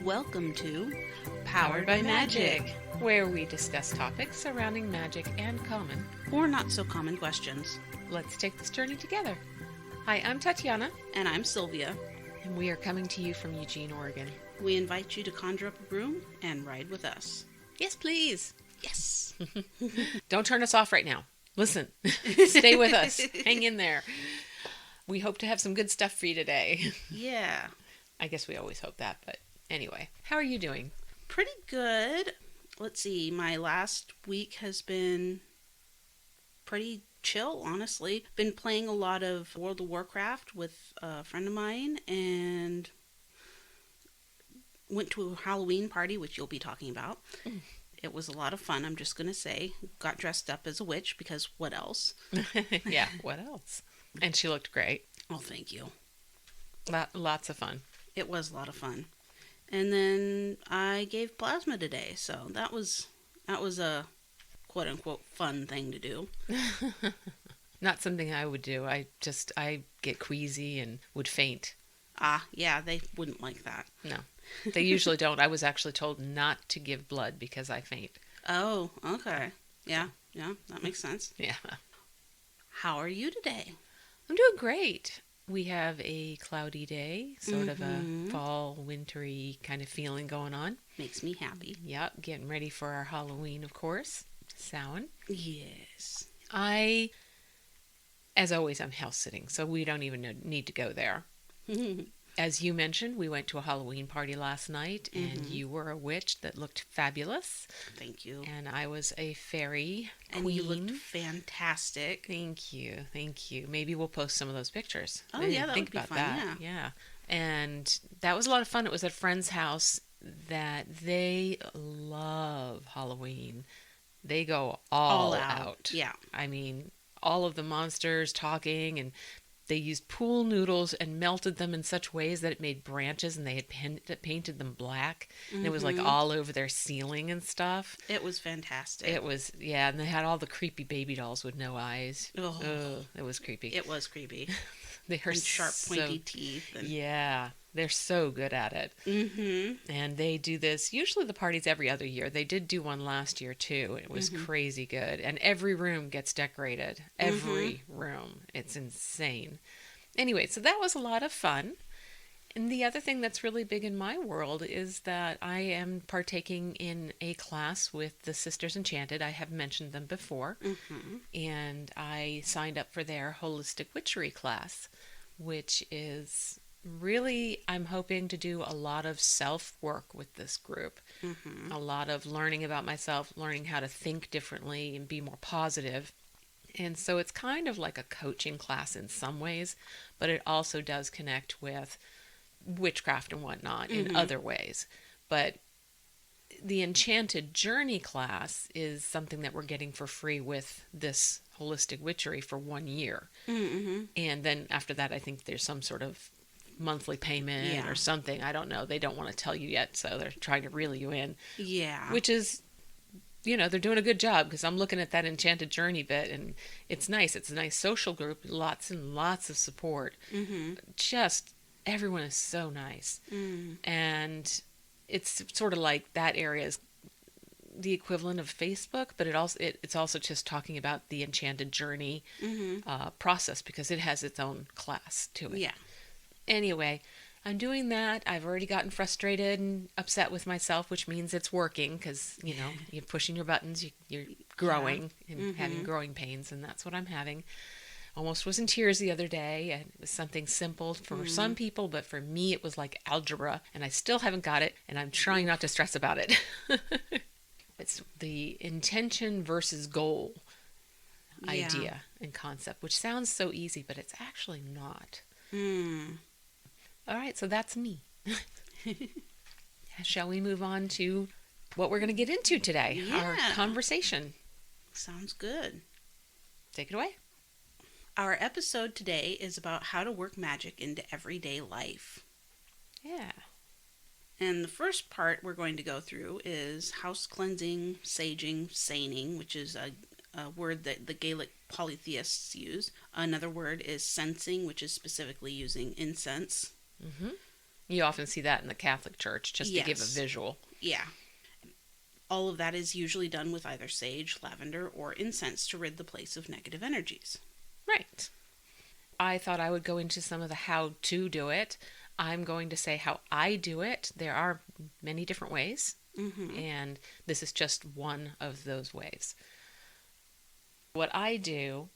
Welcome to Powered by Magic, where we discuss topics surrounding magic and common. or not so common questions. Let's take this journey together. Hi, I'm Tatiana, And I'm Sylvia. and we are coming to you from Eugene, Oregon. We invite you to conjure up a broom and ride with us. Yes, please. Yes. Don't turn us off right now. Listen, stay with us. Hang in there. We hope to have some good stuff for you today. Yeah. I guess we always hope that, but anyway. How are you doing? Pretty good. Let's see. My last week has been pretty chill, honestly. Been playing a lot of World of Warcraft with a friend of mine and went to a Halloween party, which you'll be talking about. It was a lot of fun, I'm just going to say. Got dressed up as a witch because what else? Yeah, what else? And she looked great. Oh, thank you. Lots of fun. It was a lot of fun. And then I gave plasma today, so that was a quote unquote fun thing to do. Not something I would do. I get queasy and would faint. Ah, yeah, they wouldn't like that. No, they usually don't. I was actually told not to give blood because I faint. Oh, okay. Yeah, that makes sense. Yeah. How are you today? I'm doing great. We have a cloudy day, sort of a Mhm. fall, wintry kind of feeling going on. Makes me happy. Yep, getting ready for our Halloween, of course. Samhain. Yes. As always, I'm house sitting, so we don't even need to go there. As you mentioned, we went to a Halloween party last night, and you were a witch that looked fabulous, Thank you. and I was a fairy And queen. you looked fantastic. Thank you. Maybe we'll post some of those pictures. Oh, I didn't yeah, that think would be about fun, that. Yeah. And that was a lot of fun. It was at a friend's house that they love Halloween. They go all out. Yeah. I mean, all of the monsters talking, and they used pool noodles and melted them in such ways that it made branches, and they had painted them black, and it was like all over their ceiling and stuff. It was fantastic. It was, yeah, and they had all the creepy baby dolls with no eyes. Oh. Oh, it was creepy. It was creepy. They are And sharp, pointy so, teeth. And... yeah, they're so good at it. Mm-hmm. And they do this, usually the party's every other year. They did do one last year, too. It was crazy good. And every room gets decorated. Every room. It's insane. Anyway, so that was a lot of fun. And the other thing that's really big in my world is that I am partaking in a class with the Sisters Enchanted. I have mentioned them before. And I signed up for their holistic witchery class, which is really, I'm hoping to do a lot of self-work with this group. A lot of learning about myself, learning how to think differently and be more positive. And so it's kind of like a coaching class in some ways, but it also does connect with witchcraft and whatnot in other ways. But the Enchanted Journey class is something that we're getting for free with this holistic witchery for 1 year. And then after that, I think there's some sort of monthly payment or something. I don't know. They don't want to tell you yet, so they're trying to reel you in. Yeah. Which is, they're doing a good job, because I'm looking at that Enchanted Journey bit, and it's nice. It's a nice social group, lots and lots of support. Just everyone is so nice. And it's sort of like that area is the equivalent of Facebook, but it's also just talking about the Enchanted Journey process, because it has its own class to it. Yeah. Anyway, I'm doing that. I've already gotten frustrated and upset with myself, which means it's working, because, you're pushing your buttons, you're growing and having growing pains, and that's what I'm having. Almost was in tears the other day, and it was something simple for some people, but for me it was like algebra, and I still haven't got it, and I'm trying not to stress about it. It's the intention versus goal idea and concept, which sounds so easy, but it's actually not. All right, so that's me. Shall we move on to what we're going to get into today? Our conversation. Sounds good. Take it away. Our episode today is about how to work magic into everyday life. Yeah. And the first part we're going to go through is house cleansing, saging, saining, which is a word that the Gaelic Polytheists use. Another word is censing, which is specifically using incense. Mm-hmm. You often see that in the Catholic Church, just to give a Yes. visual. Yeah. All of that is usually done with either sage, lavender, or incense to rid the place of negative energies. Right. I thought I would go into some of the how to do it. I'm going to say how I do it. There are many different ways, and this is just one of those ways. What I do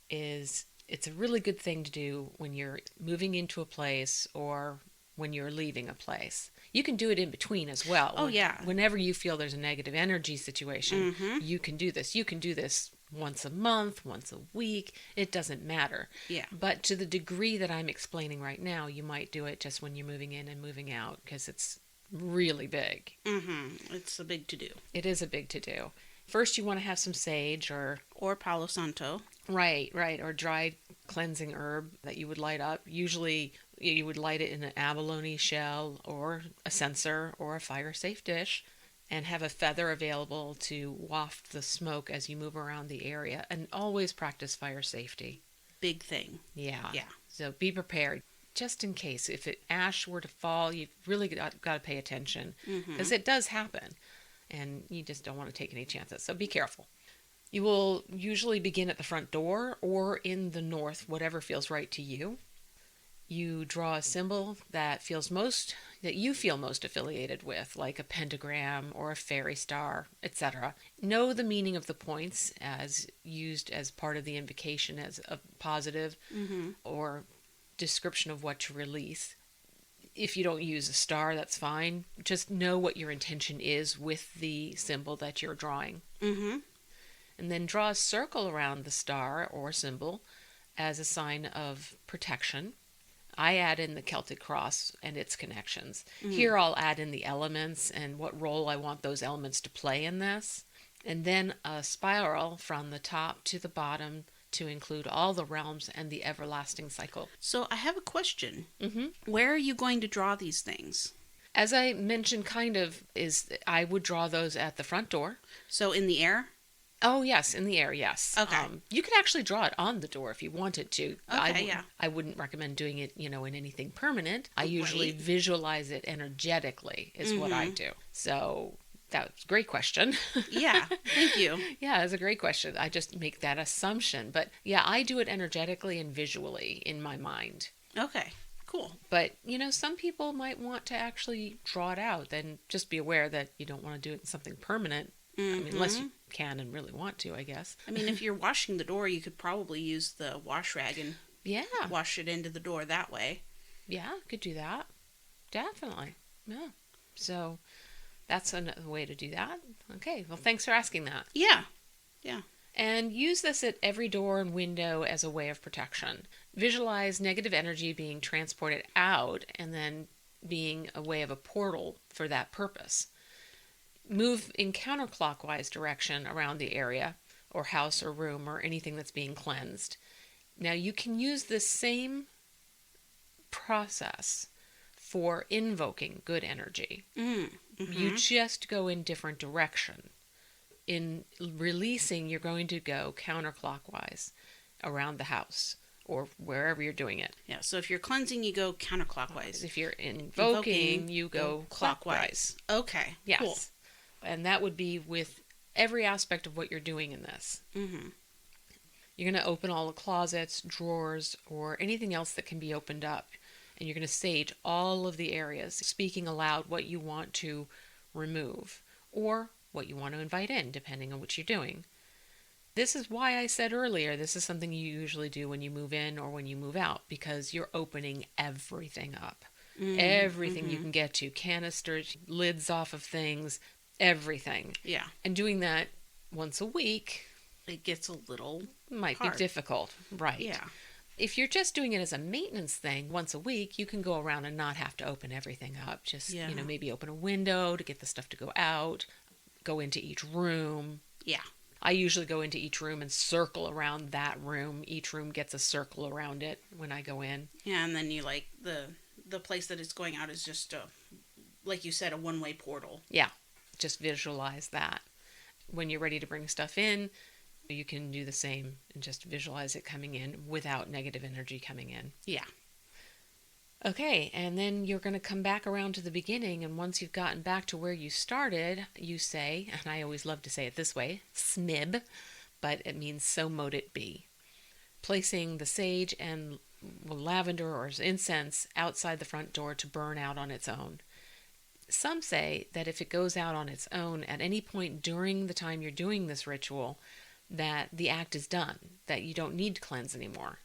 is it's a really good thing to do when you're moving into a place or when you're leaving a place. You can do it in between as well. Oh, yeah. Whenever you feel there's a negative energy situation, you can do this. You can do this once a month, once a week. It doesn't matter. Yeah. But to the degree that I'm explaining right now, you might do it just when you're moving in and moving out because it's really big. It's a big to-do. It is a big to-do. First, you want to have some sage or palo santo. Right, or dried cleansing herb that you would light up. Usually you would light it in an abalone shell or a censor or a fire-safe dish and have a feather available to waft the smoke as you move around the area. And always practice fire safety. Big thing. Yeah. Yeah. So be prepared. Just in case, if ash were to fall, you've really got to pay attention because it does happen. And you just don't want to take any chances. So be careful. You will usually begin at the front door or in the north, whatever feels right to you. You draw a symbol that you feel most affiliated with, like a pentagram or a fairy star, etc. Know the meaning of the points as used as part of the invocation as a positive or description of what to release. If you don't use a star, that's fine. Just know what your intention is with the symbol that you're drawing. And then draw a circle around the star or symbol as a sign of protection. I add in the Celtic cross and its connections. Here I'll add in the elements and what role I want those elements to play in this. And then a spiral from the top to the bottom to include all the realms and the everlasting cycle. So I have a question. Where are you going to draw these things? As I mentioned, I would draw those at the front door. So in the air? Oh, yes, in the air, yes. Okay. You could actually draw it on the door if you wanted to. Okay, yeah. I wouldn't recommend doing it, in anything permanent. I usually visualize it energetically is what I do. So that's a great question. Yeah, thank you. Yeah, it's a great question. I just make that assumption. But yeah, I do it energetically and visually in my mind. Okay, cool. But, some people might want to actually draw it out. Then just be aware that you don't want to do it in something permanent. I mean, unless you can and really want to, I guess. I mean, if you're washing the door, you could probably use the wash rag and wash it into the door that way. Yeah, could do that. Definitely. Yeah. So that's another way to do that. Okay. Well, thanks for asking that. Yeah. And use this at every door and window as a way of protection. Visualize negative energy being transported out and then being a way of a portal for that purpose. Move in counterclockwise direction around the area or house or room or anything that's being cleansed. Now you can use this same process for invoking good energy. You just go in different direction. In releasing, you're going to go counterclockwise around the house or wherever you're doing it. Yeah, so if you're cleansing, you go counterclockwise. If you're invoking you go clockwise. Okay, yes. Cool. And that would be with every aspect of what you're doing in this. You're going to open all the closets, drawers, or anything else that can be opened up. And you're going to sage all of the areas, speaking aloud what you want to remove or what you want to invite in, depending on what you're doing. This is why I said earlier, this is something you usually do when you move in or when you move out, because you're opening everything up. Everything you can get to, canisters, lids off of things, everything. Yeah. And doing that once a week, it gets a little might hard. be difficult. Right. Yeah. If you're just doing it as a maintenance thing once a week, you can go around and not have to open everything up. Just, maybe open a window to get the stuff to go out, go into each room. Yeah. I usually go into each room and circle around that room. Each room gets a circle around it when I go in. Yeah, and then you the place that it's going out is just like you said, a one-way portal. Yeah. Just visualize that. When you're ready to bring stuff in, you can do the same and just visualize it coming in without negative energy coming in. Yeah. Okay, and then you're going to come back around to the beginning, and once you've gotten back to where you started, you say, and I always love to say it this way, smib, but it means so mote it be. Placing the sage and lavender or incense outside the front door to burn out on its own. Some say that if it goes out on its own at any point during the time you're doing this ritual, that the act is done, that you don't need to cleanse anymore.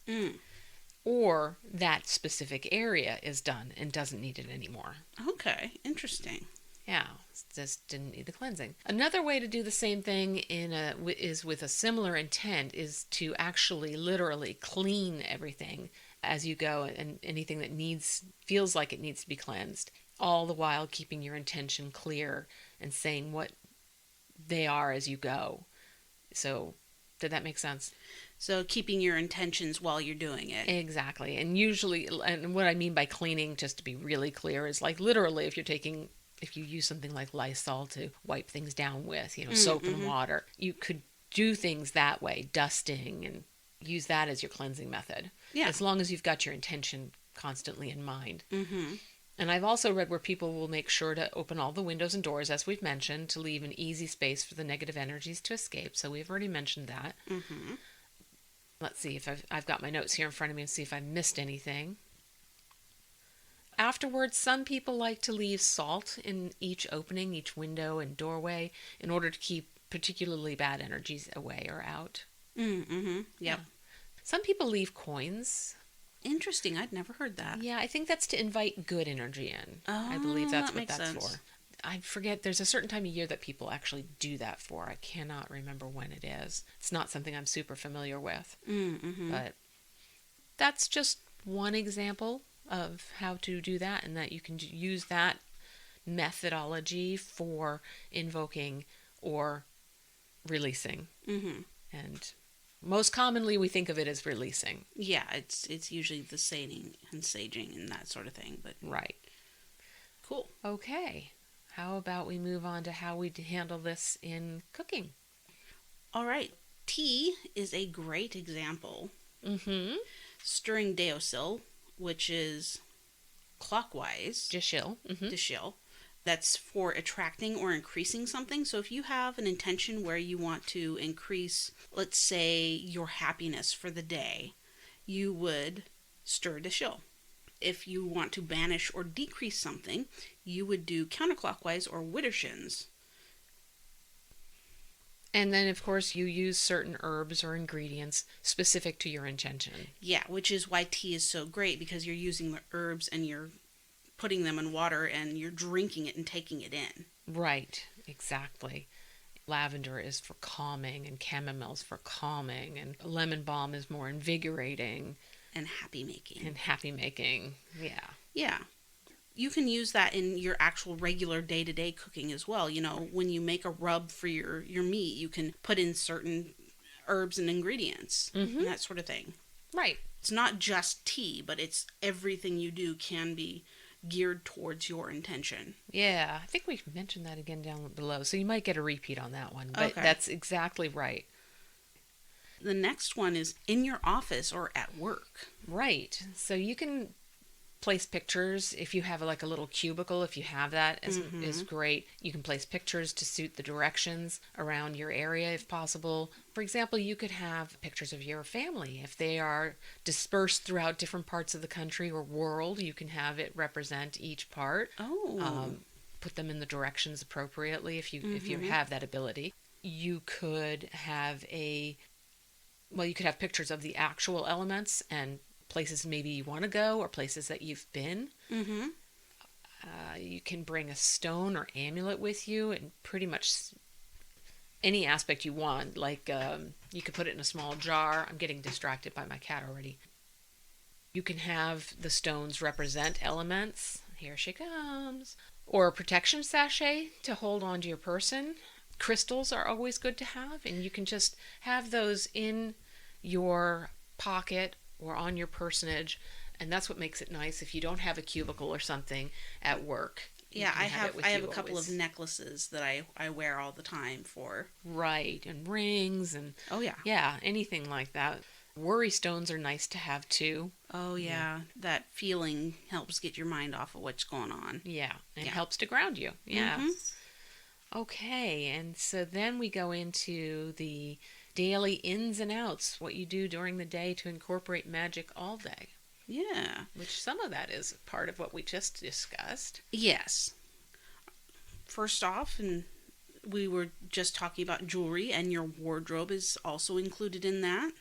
Or that specific area is done and doesn't need it anymore. Okay, interesting. Yeah, just didn't need the cleansing. Another way to do the same thing is with a similar intent is to actually literally clean everything as you go, and anything that feels like it needs to be cleansed, all the while keeping your intention clear and saying what they are as you go. So, did that make sense? So keeping your intentions while you're doing it. Exactly. And usually, and what I mean by cleaning, just to be really clear, is like literally if you use something like Lysol to wipe things down with, soap and water, you could do things that way, dusting, and use that as your cleansing method. Yeah. As long as you've got your intention constantly in mind. Mm-hmm. And I've also read where people will make sure to open all the windows and doors, as we've mentioned, to leave an easy space for the negative energies to escape. So we've already mentioned that. Mm-hmm. Let's see if I've got my notes here in front of me and see if I missed anything. Afterwards, some people like to leave salt in each opening, each window and doorway, in order to keep particularly bad energies away or out. Mm-hmm. Yep. Yeah. Some people leave coins. Interesting. I'd never heard that. Yeah, I think that's to invite good energy in. Oh, I believe that's that what makes that's sense. for. I forget, there's a certain time of year that people actually do that for. I cannot remember when it is. It's not something I'm super familiar with. Mm-hmm. But that's just one example of how to do that, and that you can use that methodology for invoking or releasing. Mm-hmm. And most commonly we think of it as releasing. Yeah, it's usually the saining and saging and that sort of thing. But Right. cool. Okay. How about we move on to how we handle this in cooking? All right. Tea is a great example. Mm-hmm. Stirring deosil, which is clockwise, Jishil. Mm-hmm. dishil, that's for attracting or increasing something. So if you have an intention where you want to increase, let's say, your happiness for the day, you would stir dishil. If you want to banish or decrease something, you would do counterclockwise or widdershins. And then, of course, you use certain herbs or ingredients specific to your intention. Yeah, which is why tea is so great, because you're using the herbs and you're putting them in water and you're drinking it and taking it in. Right, exactly. Lavender is for calming, and chamomile's for calming, and lemon balm is more invigorating. And happy making. And happy making, yeah. Yeah. You can use that in your actual regular day-to-day cooking as well. When you make a rub for your meat, you can put in certain herbs and ingredients and that sort of thing. Right. It's not just tea, but it's everything you do can be geared towards your intention. Yeah, I think we mentioned that again down below, so you might get a repeat on that one, but Okay. That's exactly right. The next one is in your office or at work. Right. So you can place pictures if you have like a little cubicle. If you have that, is great. You can place pictures to suit the directions around your area if possible. For example, you could have pictures of your family. If they are dispersed throughout different parts of the country or world, you can have it represent each part. Oh. Put them in the directions appropriately if you have that ability. You could have you could have pictures of the actual elements and places maybe you want to go or places that you've been. Mm-hmm. You can bring a stone or amulet with you and pretty much any aspect you want. Like you could put it in a small jar. I'm getting distracted by my cat already. You can have the stones represent elements. Here she comes. Or a protection sachet to hold onto your person. Crystals are always good to have, and you can just have those in your pocket or on your personage, and that's what makes it nice if you don't have a cubicle or something at work. Yeah, I have a couple of necklaces that I wear all the time for. Right, and rings and oh yeah. Yeah, anything like that. Worry stones are nice to have too. Oh, Yeah. yeah. That feeling helps get your mind off of what's going on. Yeah, it Yeah. helps to ground you. Yeah. Mm-hmm. Okay, and so then we go into the daily ins and outs, what you do during the day to incorporate magic all day, Yeah. which some of that is part of what we just discussed. Yes. First off, and we were just talking about jewelry, and your wardrobe is also included in that.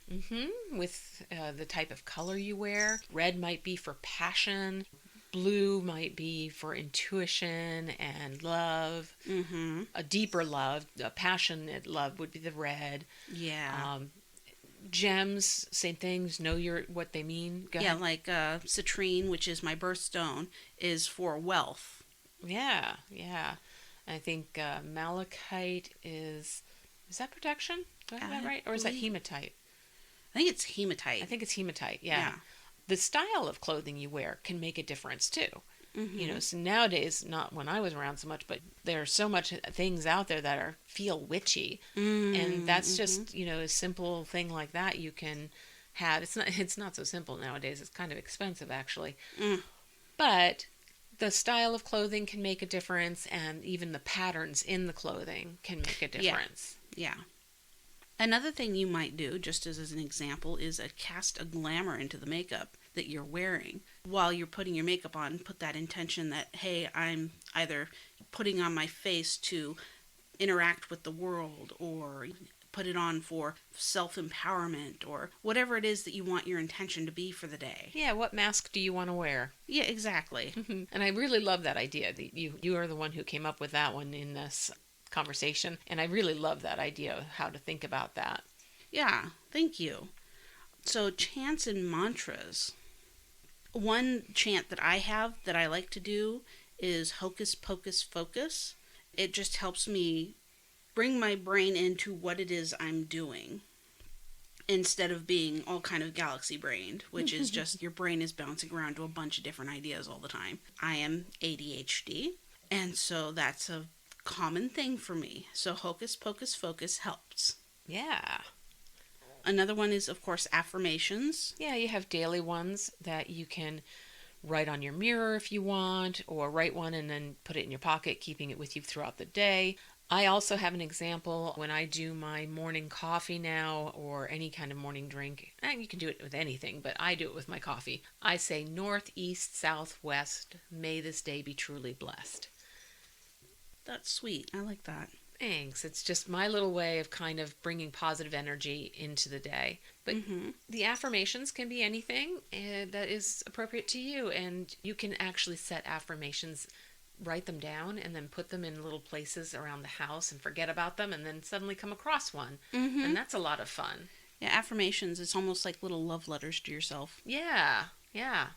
With the type of color you wear. Red might be for passion, blue might be for intuition and love. Mm-hmm. A deeper love, a passionate love would be the red. Yeah. Gems, same things, know what they mean. Go Yeah, ahead. like citrine, which is my birthstone, is for wealth. Yeah, yeah. I think malachite is that protection? Do I have that I right? Or is that believe- hematite? I think it's hematite. I think it's hematite, yeah. Yeah. The style of clothing you wear can make a difference too. Mm-hmm. You know, so nowadays, not when I was around so much, but there's so much things out there that feel witchy. And that's just, you know, a simple thing like that you can have. It's not so simple nowadays. It's kind of expensive actually. Mm. But the style of clothing can make a difference, and even the patterns in the clothing can make a difference. Yeah. Another thing you might do, just as an example, is cast a glamour into the makeup that you're wearing. While you're putting your makeup on, put that intention that, hey, I'm either putting on my face to interact with the world, or put it on for self-empowerment, or whatever it is that you want your intention to be for the day. Yeah, what mask do you want to wear? Yeah, exactly. And I really love that idea. You are the one who came up with that one in this conversation, and I really love that idea of how to think about that. Yeah, thank you. So, chants and mantras. One chant that I have that I like to do is Hocus Pocus Focus. It just helps me bring my brain into what it is I'm doing instead of being all kind of galaxy brained, which is just your brain is bouncing around to a bunch of different ideas all the time. I am ADHD, and so that's a common thing for me. So Hocus Pocus Focus helps. Yeah. Another one is, of course, affirmations. Yeah, you have daily ones that you can write on your mirror if you want, or write one and then put it in your pocket, keeping it with you throughout the day. I also have an example when I do my morning coffee now, or any kind of morning drink. And you can do it with anything, but I do it with my coffee. I say north, east, south, west. May this day be truly blessed. That's sweet. I like that. Thanks. It's just my little way of kind of bringing positive energy into the day. But the affirmations can be anything that is appropriate to you. And you can actually set affirmations, write them down, and then put them in little places around the house and forget about them, and then suddenly come across one. And that's a lot of fun. Yeah, affirmations, it's almost like little love letters to yourself. Yeah, yeah.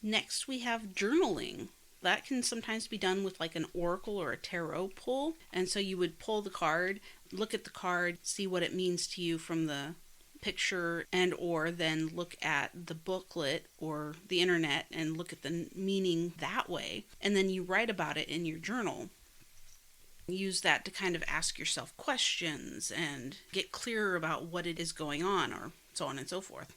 Next, we have journaling. That can sometimes be done with like an oracle or a tarot pull. And so you would pull the card, look at the card, see what it means to you from the picture, and or then look at the booklet or the internet and look at the meaning that way. And then you write about it in your journal. Use that to kind of ask yourself questions and get clearer about what it is going on, or so on and so forth.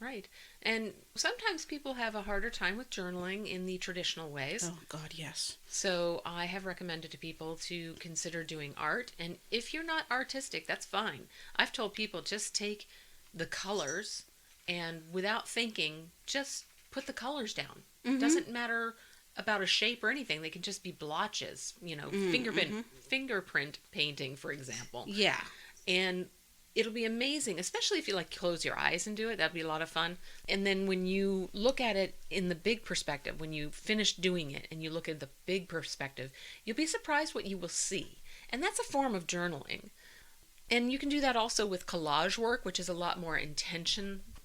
Right. And sometimes people have a harder time with journaling in the traditional ways. Oh, God, yes. So I have recommended to people to consider doing art. And if you're not artistic, that's fine. I've told people just take the colors and without thinking, just put the colors down. Doesn't matter about a shape or anything. They can just be blotches, you know, fingerprint painting, for example. Yeah. And it'll be amazing, especially if you like close your eyes and do it. That'd be a lot of fun. And then when you look at it in the big perspective, when you finish doing it and you look at the big perspective, you'll be surprised what you will see. And that's a form of journaling. And you can do that also with collage work, which is a lot more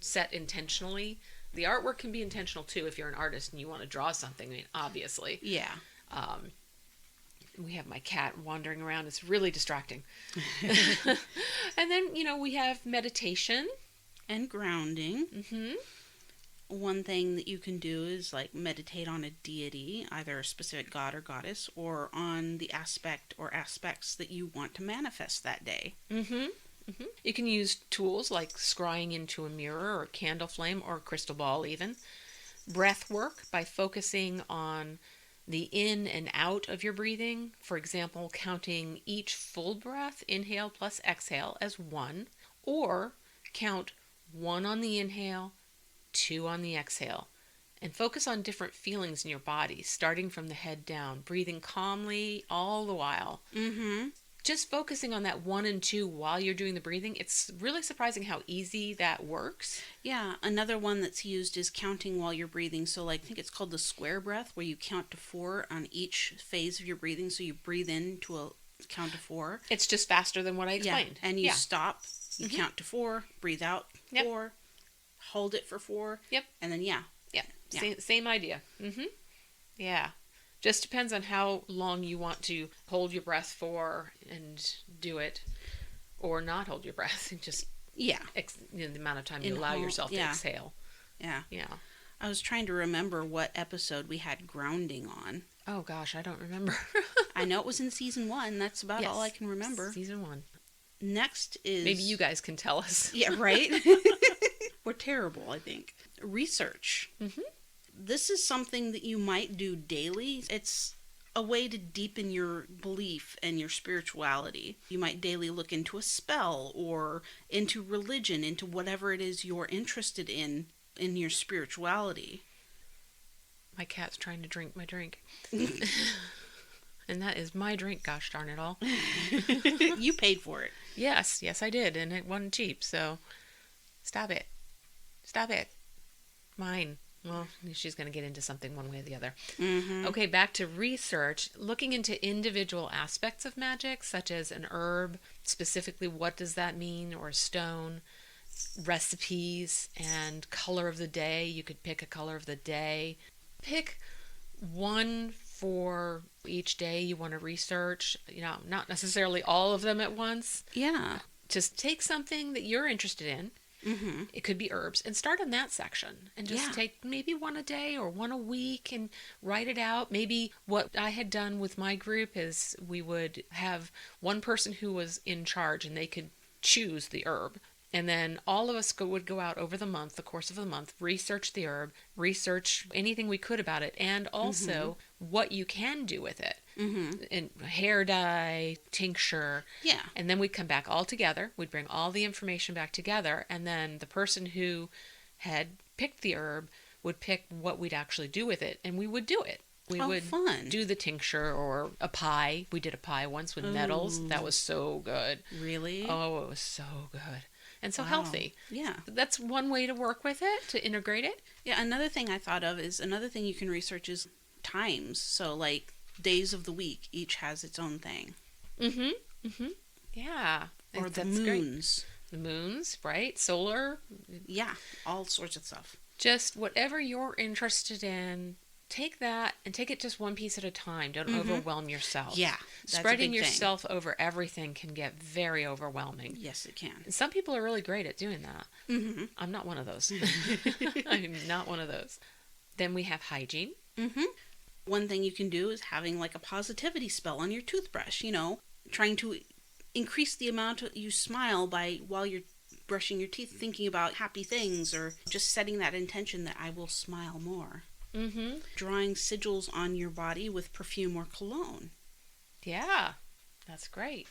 set intentionally. The artwork can be intentional too if you're an artist and you want to draw something, I mean, obviously. Yeah. We have my cat wandering around. It's really distracting. And then, you know, we have meditation. And grounding. One thing that you can do is like meditate on a deity, either a specific god or goddess, or on the aspect or aspects that you want to manifest that day. You can use tools like scrying into a mirror or candle flame or crystal ball even. Breath work by focusing on the in and out of your breathing. For example, counting each full breath, inhale plus exhale, as one, or count one on the inhale, two on the exhale. And focus on different feelings in your body, starting from the head down, breathing calmly all the while. Just focusing on that one and two while you're doing the breathing, it's really surprising how easy that works. Yeah, another one that's used is counting while you're breathing. So, like, I think it's called the square breath, where you count to 4 on each phase of your breathing. So you breathe in to a count to 4. It's just faster than what I explained. And you stop, you count to 4, breathe out 4, hold it for 4. And then, Same idea. Yeah. Just depends on how long you want to hold your breath for and do it, or not hold your breath. Just the amount of time you allow yourself to exhale. Yeah. I was trying to remember what episode we had grounding on. Oh gosh, I don't remember. I know it was in season 1. That's about all I can remember. Season 1. Next is... Maybe you guys can tell us. Yeah, right? We're terrible, I think. Research. This is something that you might do daily. It's a way to deepen your belief and your spirituality. You might daily look into a spell or into religion, into whatever it is you're interested in your spirituality. My cat's trying to drink my drink. And that is my drink, gosh darn it all. You paid for it. Yes, I did, and it wasn't cheap, so stop it. Mine. Well, she's going to get into something one way or the other. Okay, back to research. Looking into individual aspects of magic, such as an herb, specifically what does that mean, or a stone, recipes, and color of the day. You could pick a color of the day. Pick one for each day you want to research. Not necessarily all of them at once. Yeah. Just take something that you're interested in. It could be herbs, and start on that section and just take maybe one a day or one a week and write it out. Maybe what I had done with my group is we would have one person who was in charge and they could choose the herb. And then all of us would go out over the course of the month, research the herb, research anything we could about it, and also what you can do with it. And hair dye, tincture. Yeah. And then we'd come back all together. We'd bring all the information back together. And then the person who had picked the herb would pick what we'd actually do with it. And we would do it. We would do the tincture or a pie. We did a pie once with nettles. That was so good. Really? Oh, it was so good. And so healthy. Yeah. That's one way to work with it, to integrate it. Yeah, another thing I thought of is another thing you can research is times. So, like, days of the week, each has its own thing. Yeah. Or the moons. Great. The moons, right? Solar. Yeah, all sorts of stuff. Just whatever you're interested in, take that and take it just one piece at a time. Don't overwhelm yourself. Yeah. Spreading yourself over everything can get very overwhelming. Yes, it can. And some people are really great at doing that. I'm not one of those. I'm not one of those. Then we have hygiene. One thing you can do is having like a positivity spell on your toothbrush, trying to increase the amount you smile while you're brushing your teeth, thinking about happy things, or just setting that intention that I will smile more. Drawing sigils on your body with perfume or cologne. Yeah, that's great.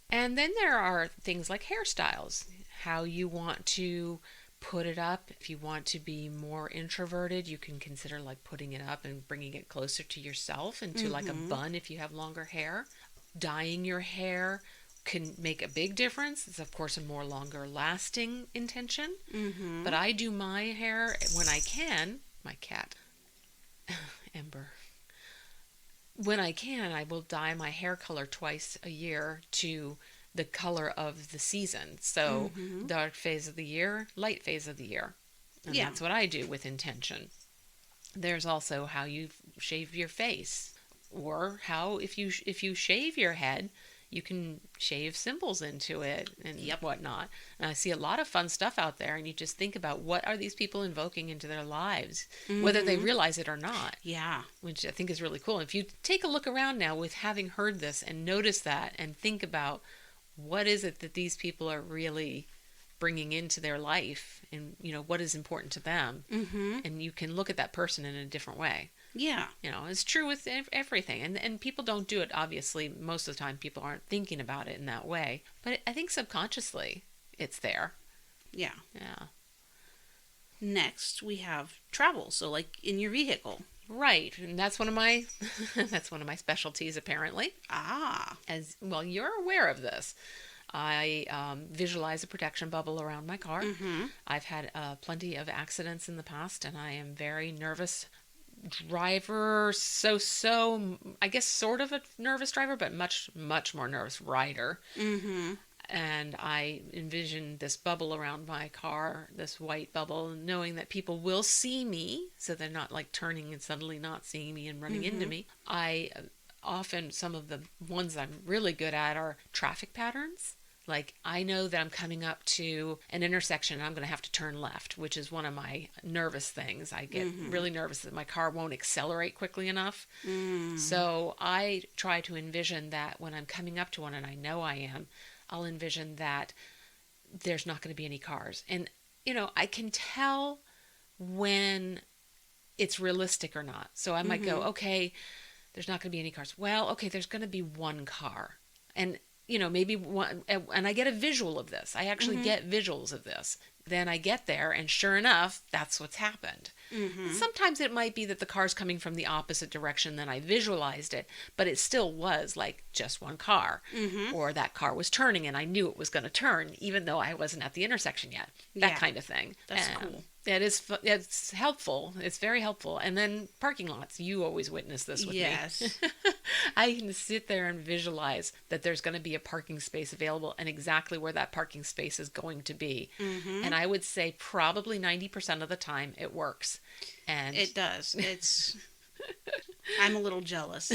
And then there are things like hairstyles, how you want to put it up. If you want to be more introverted, you can consider like putting it up and bringing it closer to yourself, into like a bun if you have longer hair. Dyeing your hair can make a big difference. It's of course a more longer lasting intention. But I do my hair when I can. My cat, Ember. When I can, I will dye my hair color twice a year to the color of the season. So dark phase of the year, light phase of the year. And that's what I do with intention. There's also how you shave your face, or how if you shave your head, you can shave symbols into it and whatnot. And I see a lot of fun stuff out there, and you just think about what are these people invoking into their lives, whether they realize it or not. Yeah. Which I think is really cool. If you take a look around now with having heard this and notice that and think about what is it that these people are really bringing into their life, and what is important to them. Mm-hmm. And you can look at that person in a different way. Yeah. It's true with everything, and people don't do it, obviously. Most of the time people aren't thinking about it in that way, but I think subconsciously it's there. Yeah. Yeah. Next, we have travel. So, like in your vehicle. Right, and that's one of my that's one of my specialties, apparently. Ah. As well, you're aware of this. I visualize a protection bubble around my car. Mm-hmm. I've had plenty of accidents in the past, and I am very nervous driver. I guess sort of a nervous driver, but much, much more nervous rider. Mm-hmm. And I envision this bubble around my car, this white bubble, knowing that people will see me, so they're not like turning and suddenly not seeing me and running into me. I often, some of the ones I'm really good at are traffic patterns. Like, I know that I'm coming up to an intersection and I'm going to have to turn left, which is one of my nervous things. I get really nervous that my car won't accelerate quickly enough. So I try to envision that when I'm coming up to one, and I know I am, I'll envision that there's not going to be any cars. And, I can tell when it's realistic or not. So I might go, okay, there's not going to be any cars. Well, okay, there's going to be one car. And, maybe one, and I get a visual of this. I actually get visuals of this. Then I get there, and sure enough, that's what's happened. Sometimes it might be that the car's coming from the opposite direction than I visualized it, but it still was like just one car. Or that car was turning and I knew it was going to turn, even though I wasn't at the intersection yet. That kind of thing. That's cool. It's helpful. It's very helpful. And then parking lots. You always witness this with me. Yes. I can sit there and visualize that there's going to be a parking space available and exactly where that parking space is going to be. And I would say probably 90% of the time it works. And It does. I'm a little jealous.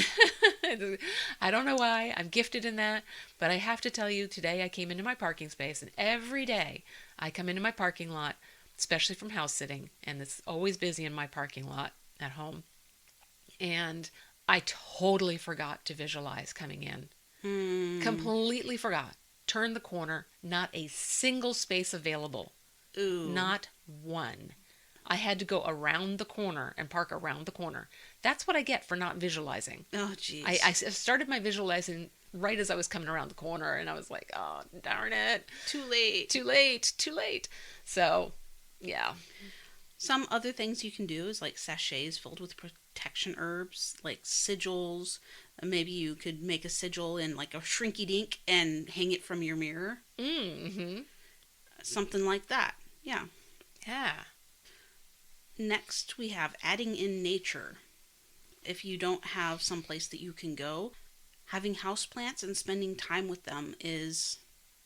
I don't know why. I'm gifted in that. But I have to tell you, today I came into my parking space, and every day I come into my parking lot, especially from house sitting, and it's always busy in my parking lot at home. And I totally forgot to visualize coming in. Completely forgot. Turned the corner, not a single space available. Ooh. Not one. I had to go around the corner and park around the corner. That's what I get for not visualizing. Oh, jeez. I started my visualizing right as I was coming around the corner, and I was like, oh, darn it. Too late. Too late. Too late. So, yeah. Some other things you can do is like sachets filled with protection herbs, like sigils. Maybe you could make a sigil in like a shrinky dink and hang it from your mirror. Mm-hmm. Something like that. Yeah. Yeah. Next, we have adding in nature. If you don't have some place that you can go, having houseplants and spending time with them is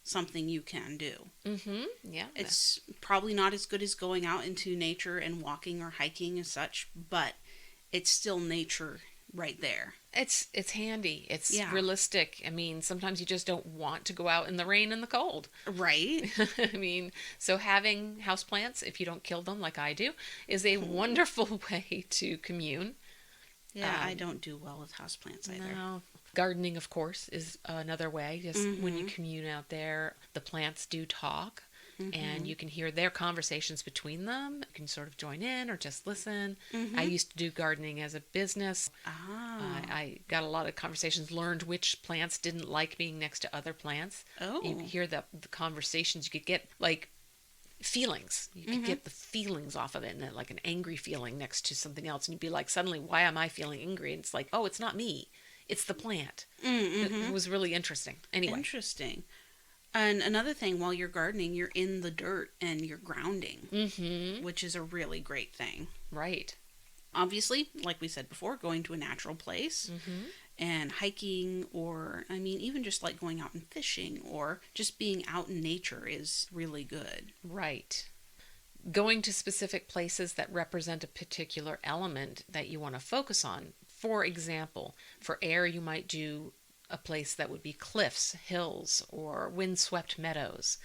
something you can do. Mm-hmm. Yeah. It's probably not as good as going out into nature and walking or hiking and such, but it's still nature right there. It's handy. It's realistic. I mean, sometimes you just don't want to go out in the rain and the cold. Right. I mean, so having houseplants, if you don't kill them like I do, is a wonderful way to commune. Yeah, I don't do well with houseplants either. No. Gardening, of course, is another way. Just when you commune out there, the plants do talk. And you can hear their conversations between them. You can sort of join in or just listen. I used to do gardening as a business. I got a lot of conversations, learned which plants didn't like being next to other plants. Oh. You hear the conversations. You could get like feelings. You could get the feelings off of it, and like an angry feeling next to something else. And you'd be like, suddenly, why am I feeling angry? And it's like, oh, it's not me. It's the plant. It was really interesting. Anyway. Interesting. And another thing, while you're gardening, you're in the dirt and you're grounding, which is a really great thing. Right. Obviously, like we said before, going to a natural place and hiking, or, I mean, even just like going out and fishing or just being out in nature is really good. Right. Going to specific places that represent a particular element that you want to focus on. For example, for air, you might do a place that would be cliffs, hills, or windswept meadows.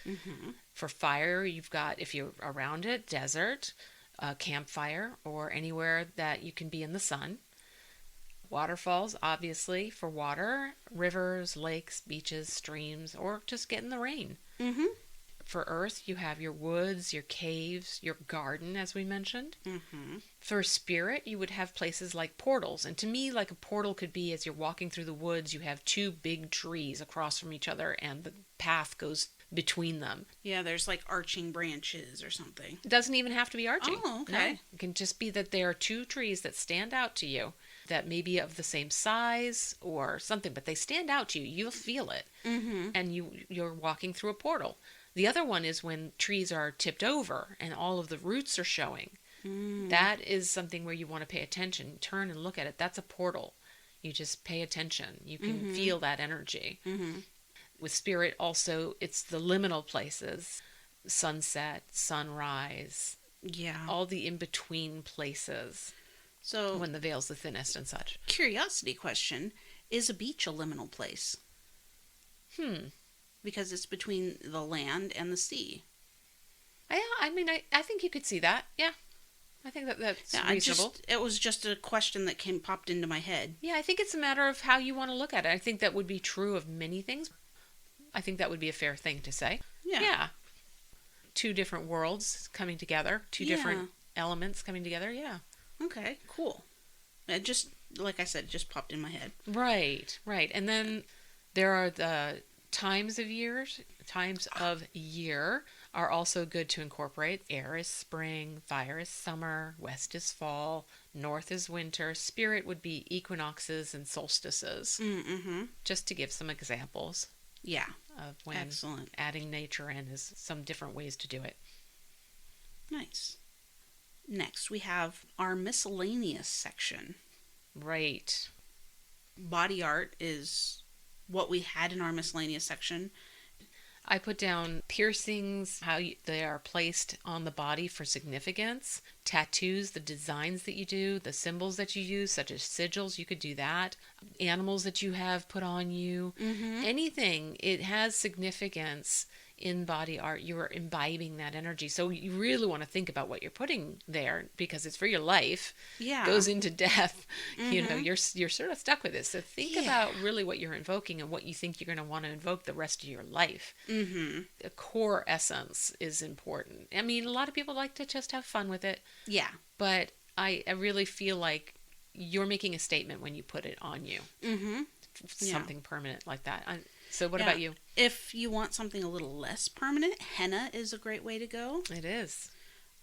For fire, you've got, if you're around it, desert, a campfire, or anywhere that you can be in the sun. Waterfalls, obviously, for water, rivers, lakes, beaches, streams, or just get in the rain. Mm-hmm. For earth, you have your woods, your caves, your garden, as we mentioned. Mm-hmm. For spirit, you would have places like portals. And to me, like a portal could be as you're walking through the woods, you have two big trees across from each other, and the path goes between them. Yeah, there's like arching branches or something. It doesn't even have to be arching. Oh, okay. No, it can just be that there are two trees that stand out to you that may be of the same size or something, but they stand out to you. You'll feel it. Mm-hmm. And you're walking through a portal. The other one is when trees are tipped over and all of the roots are showing. Mm. That is something where you want to pay attention. Turn and look at it. That's a portal. You just pay attention. You can feel that energy. Mm-hmm. With spirit also, it's the liminal places. Sunset, sunrise, Yeah. all the in-between places So, when the veil's the thinnest and such. curiosity question, is a beach a liminal place? Because it's between the land and the sea. Yeah, I mean, I think you could see that. Yeah. I think that's reasonable. It was just a question that popped into my head. Yeah, I think it's a matter of how you want to look at it. I think that would be true of many things. I think that would be a fair thing to say. Yeah. Two different worlds coming together, two different elements coming together. Yeah. Okay, cool. It just, like I said, it just popped in my head. Right. And then there are the times of year are also good to incorporate. Air is spring, fire is summer, west is fall, north is winter. Spirit would be equinoxes and solstices. Mm-hmm. Just to give some examples Yeah. of when Excellent. adding nature in is some different ways to do it. Nice. Next, we have our miscellaneous section. Right. Body art is what we had in our miscellaneous section. I put down piercings, they are placed on the body for significance. Tattoos, the designs that you do, the symbols that you use, such as sigils, you could do that. Animals that you have put on you. Mm-hmm. Anything, it has significance in body art. You're imbibing that energy. So you really want to think about what you're putting there because it's for your life. Yeah. Goes into death. Mm-hmm. You know, you're sort of stuck with this. So think about really what you're invoking and what you think you're going to want to invoke the rest of your life. Mm-hmm. The core essence is important. I mean, a lot of people like to just have fun with it, Yeah. but I really feel like you're making a statement when you put it on you. Mm-hmm. Something permanent like that. So what about you? If you want something a little less permanent, henna is a great way to go. It is.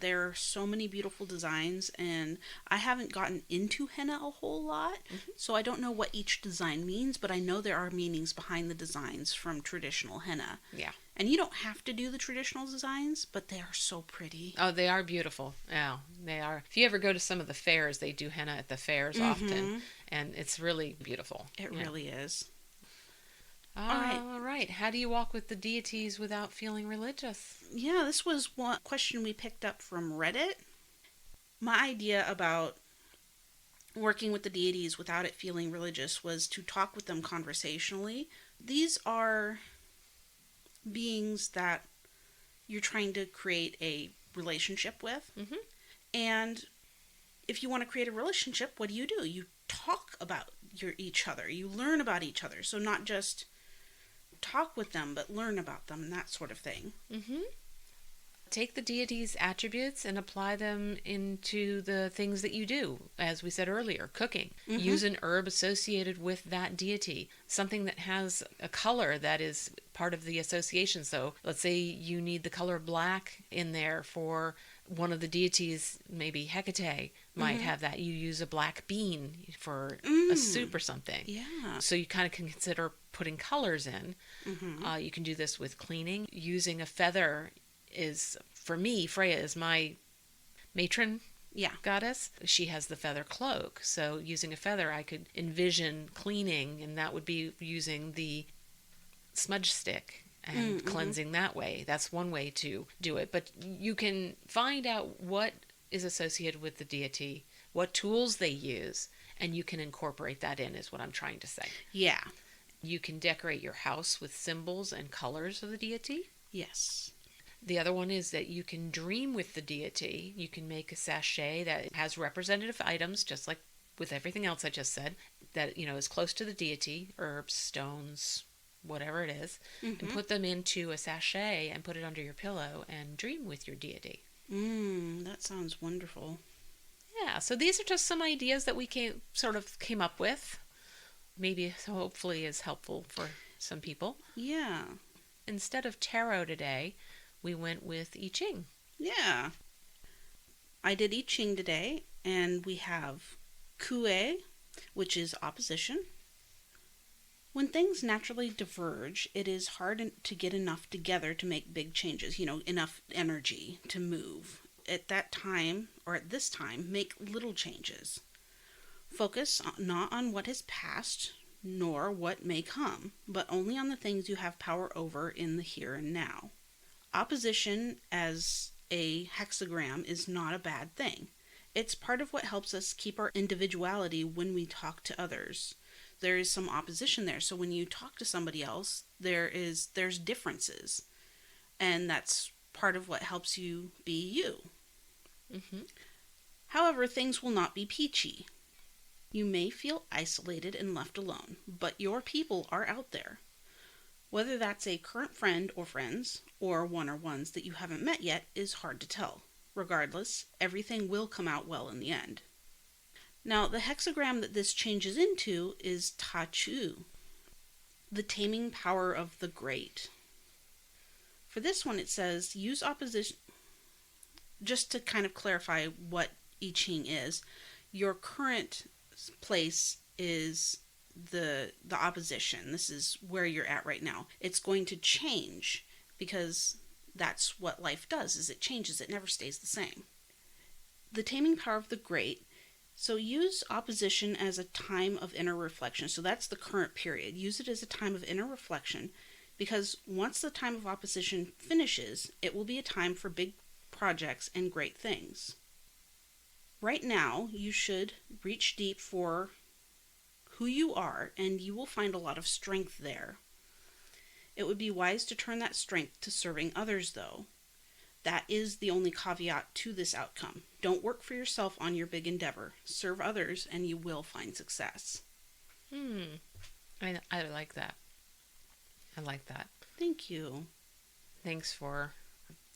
There are so many beautiful designs, and I haven't gotten into henna a whole lot, so I don't know what each design means, but I know there are meanings behind the designs from traditional henna. Yeah. And you don't have to do the traditional designs, but they are so pretty. Oh, they are beautiful. Yeah, they are. If you ever go to some of the fairs, they do henna at the fairs often, and it's really beautiful. It really is. All right. How do you walk with the deities without feeling religious? Yeah, this was one question we picked up from Reddit. My idea about working with the deities without it feeling religious was to talk with them conversationally. These are beings that you're trying to create a relationship with. Mm-hmm. And if you want to create a relationship, what do? You talk about each other. You learn about each other. So not just talk with them, but learn about them, that sort of thing. Mm-hmm. Take the deity's attributes and apply them into the things that you do. As we said earlier, cooking. Use an herb associated with that deity. Something that has a color that is part of the association. So let's say you need the color black in there for one of the deities, maybe Hecate might have that. You use a black bean for a soup or something. Yeah. So you kind of can consider putting colors in. You can do this with cleaning. Using a feather is, for me, Freya is my matron goddess. She has the feather cloak. So using a feather, I could envision cleaning, and that would be using the smudge stick and cleansing that way. That's one way to do it. But you can find out what is associated with the deity, what tools they use, and you can incorporate that in, is what I'm trying to say. Yeah. You can decorate your house with symbols and colors of the deity. Yes. The other one is that you can dream with the deity. You can make a sachet that has representative items, just like with everything else I just said, that, is close to the deity, herbs, stones, whatever it is, and Mm-hmm. put them into a sachet and put it under your pillow and dream with your deity. That sounds wonderful. Yeah, so these are just some ideas that we came up with. Maybe, so hopefully is helpful for some people. Yeah. Instead of tarot today, we went with I Ching. Yeah. I did I Ching today, and we have Kue, which is opposition. When things naturally diverge, it is hard to get enough together to make big changes, enough energy to move. At that time, or at this time, make little changes. Focus not on what has passed, nor what may come, but only on the things you have power over in the here and now. Opposition as a hexagram is not a bad thing. It's part of what helps us keep our individuality when we talk to others. There is some opposition there. So when you talk to somebody else, there's differences. And that's part of what helps you be you. Mm-hmm. However, things will not be peachy. You may feel isolated and left alone, but your people are out there. Whether that's a current friend or friends, or one or ones that you haven't met yet, is hard to tell. Regardless, everything will come out well in the end. Now, the hexagram that this changes into is Tachu, the taming power of the great. For this one, it says, use opposition. Just to kind of clarify what I Ching is, your current place is the opposition. This is where you're at right now. It's going to change because that's what life does, is it changes. It never stays the same. The taming power of the great. So use opposition as a time of inner reflection. So that's the current period. Use it as a time of inner reflection, because once the time of opposition finishes, it will be a time for big projects and great things. Right now, you should reach deep for who you are, and you will find a lot of strength there. It would be wise to turn that strength to serving others, though. That is the only caveat to this outcome. Don't work for yourself on your big endeavor. Serve others, and you will find success. I like that. I like that. Thank you. Thanks for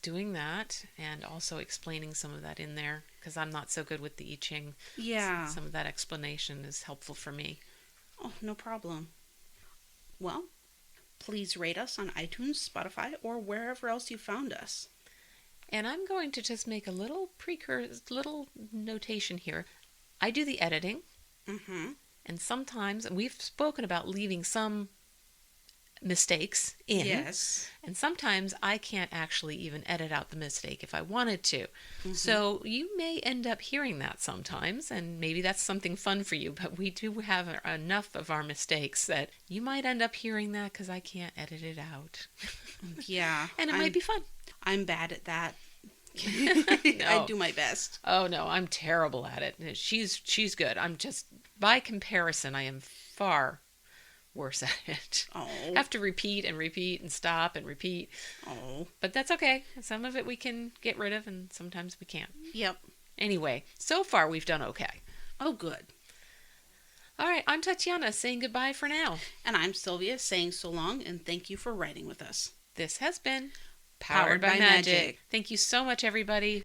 doing that and also explaining some of that in there, because I'm not so good with the I Ching. Yeah. Some of that explanation is helpful for me. Oh, no problem. Well, please rate us on iTunes, Spotify, or wherever else you found us. And I'm going to just make a little notation here. I do the editing. Mm-hmm. And sometimes, and we've spoken about leaving some mistakes in. Yes. And sometimes I can't actually even edit out the mistake if I wanted to. Mm-hmm. So you may end up hearing that sometimes, and maybe that's something fun for you. But we do have enough of our mistakes that you might end up hearing that because I can't edit it out. Yeah. And it might be fun. I'm bad at that. No. I do my best. Oh no, I'm terrible at it. She's good. I'm just, by comparison, I am far worse at it. Oh. Have to repeat and stop and repeat. Oh. But that's okay. Some of it we can get rid of and sometimes we can't. Yep. Anyway, so far we've done okay. Oh, good. All right, I'm Tatiana saying goodbye for now. And I'm Sylvia saying so long and thank you for writing with us. This has been Powered by Magic. Thank you so much, everybody.